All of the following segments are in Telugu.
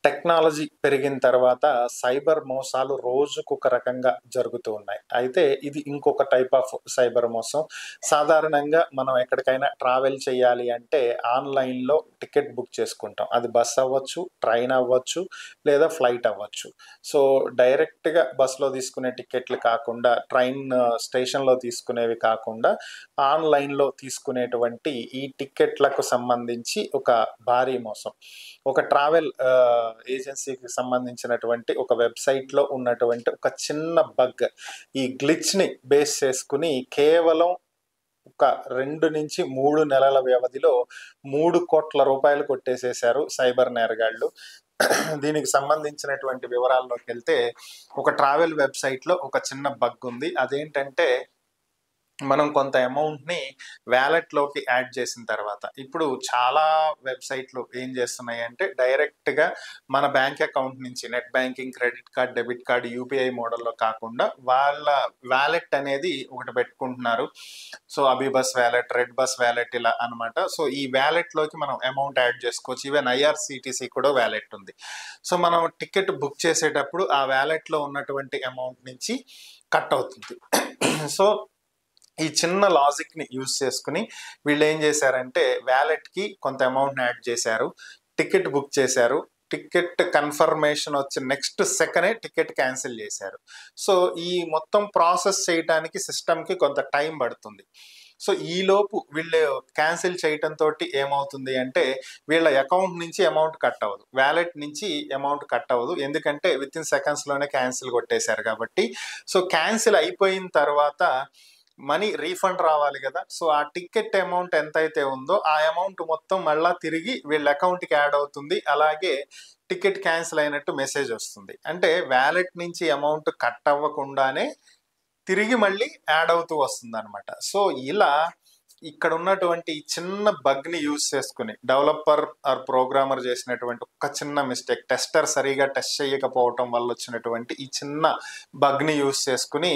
టెక్నాలజీ పెరిగిన తర్వాత సైబర్ మోసాలు రోజుకొక రకంగా జరుగుతూ ఉన్నాయి. అయితే ఇది ఇంకొక టైప్ ఆఫ్ సైబర్ మోసం. సాధారణంగా మనం ఎక్కడికైనా ట్రావెల్ చేయాలి అంటే ఆన్‌లైన్‌లో టికెట్ బుక్ చేసుకుంటాం. అది బస్ అవ్వచ్చు, ట్రైన్ అవ్వచ్చు, లేదా ఫ్లైట్ అవ్వచ్చు. సో, డైరెక్ట్‌గా బస్‌లో తీసుకునే టికెట్లు కాకుండా, స్టేషన్‌లో తీసుకునేవి కాకుండా, ఆన్‌లైన్‌లో తీసుకునేటువంటి ఈ టికెట్లకు సంబంధించి ఒక భారీ మోసం. ఒక ట్రావెల్ ఏజెన్సీకి సంబంధించినటువంటి ఒక వెబ్‌సైట్‌లో ఉన్నటువంటి ఒక చిన్న బగ్. ఈ గ్లిచ్‌ని బేస్ చేసుకొని కేవలం ఒక 2-3 నెలల వ్యవధిలో రూ. 3,00,00,000 కొట్టేసేశారు సైబర్ నేరగాళ్ళు. దీనికి సంబంధించినటువంటి వివరాల్లోకెళ్తే ఒక ట్రావెల్ వెబ్‌సైట్‌లో ఒక చిన్న బగ్ ఉంది. అదేంటంటే మనం కొంత అమౌంట్‌ని వాలెట్‌లోకి యాడ్ చేసిన తర్వాత, ఇప్పుడు చాలా వెబ్‌సైట్‌లు ఏం చేస్తున్నాయంటే డైరెక్ట్‌గా మన బ్యాంక్ అకౌంట్ నుంచి net banking, credit card, debit card, UPI మోడల్‌లో కాకుండా వాళ్ళ వాలెట్ అనేది ఒకటి పెట్టుకుంటున్నారు. So, AbhiBus wallet, red bus wallet ఇలా అన్నమాట. సో, ఈ వాలెట్‌లోకి మనం అమౌంట్ యాడ్ చేసుకోవచ్చు. ఈవెన్ ఐఆర్‌సీటీసీ కూడా వాలెట్ ఉంది. సో, మనం టికెట్ బుక్ చేసేటప్పుడు ఆ వాలెట్‌లో ఉన్నటువంటి అమౌంట్ నుంచి కట్ అవుతుంది. సో, ఈ చిన్న లాజిక్‌ని యూజ్ చేసుకొని వీళ్ళేం చేశారంటే వాలెట్‌కి కొంత అమౌంట్‌ని యాడ్ చేశారు. టికెట్ బుక్ చేశారు. టికెట్ కన్ఫర్మేషన్ వచ్చిన నెక్స్ట్ సెకనే టికెట్ క్యాన్సిల్ చేశారు. సో, ఈ మొత్తం ప్రాసెస్ చేయటానికి సిస్టమ్‌కి కొంత టైం పడుతుంది. సో, ఈలోపు వీళ్ళు క్యాన్సిల్ చేయటంతోటి ఏమవుతుంది అంటే వీళ్ళ అకౌంట్ నుంచి అమౌంట్ కట్ అవ్వదు. వాలెట్ నుంచి అమౌంట్ కట్ అవ్వదు. ఎందుకంటే వితిన్ సెకండ్స్‌లోనే క్యాన్సిల్ కొట్టేశారు కాబట్టి. సో, క్యాన్సిల్ అయిపోయిన తర్వాత మనీ రీఫండ్ రావాలి గదా! సో, ఆ టికెట్ అమౌంట్ ఎంతైతే ఉందో ఆ అమౌంట్ మొత్తం మళ్ళా తిరిగి వీళ్ళ అకౌంట్‌కి యాడ్ అవుతుంది. అలాగే టికెట్ క్యాన్సిల్ అయినట్టు మెసేజ్ వస్తుంది. అంటే వాలెట్ నుంచి అమౌంట్ కట్ అవ్వకుండానే తిరిగి మళ్ళీ యాడ్ అవుతూ వస్తుందనమాట. సో, ఇలా ఇక్కడ ఉన్నటువంటి ఈ చిన్న బగ్‌ని యూజ్ చేసుకొని డెవలపర్ ఆర్ ప్రోగ్రామర్ చేసినటువంటి ఒక చిన్న మిస్టేక్, టెస్టర్ సరిగ్గా టెస్ట్ చేయకపోవటం వల్ల వచ్చినటువంటి ఈ చిన్న బగ్‌ని యూజ్ చేసుకొని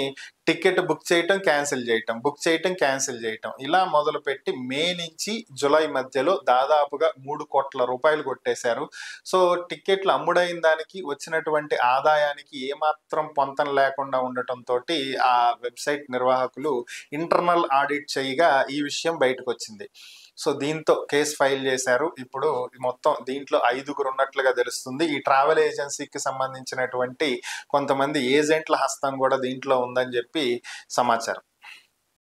టికెట్ బుక్ చేయటం, క్యాన్సిల్ చేయటం, బుక్ చేయటం, క్యాన్సిల్ చేయటం ఇలా మొదలుపెట్టి మే నుంచి జులై మధ్యలో దాదాపుగా రూ. 3,00,00,000 కొట్టేశారు. సో, టికెట్లు అమ్ముడైన దానికి వచ్చినటువంటి ఆదాయానికి ఏమాత్రం పొంతన లేకుండా ఉండటంతోటి ఆ వెబ్‌సైట్ నిర్వాహకులు ఇంటర్నల్ ఆడిట్ చేయగా ఈ విషయం బయటకొచ్చింది. సో, దీంతో కేస్ ఫైల్ చేశారు. ఇప్పుడు మొత్తం దీంట్లో 5గురు ఉన్నట్లుగా తెలుస్తుంది. ఈ ట్రావెల్ ఏజెన్సీకి సంబంధించినటువంటి కొంతమంది ఏజెంట్ల హస్తం కూడా దీంట్లో ఉందని చెప్పి సమాచారం.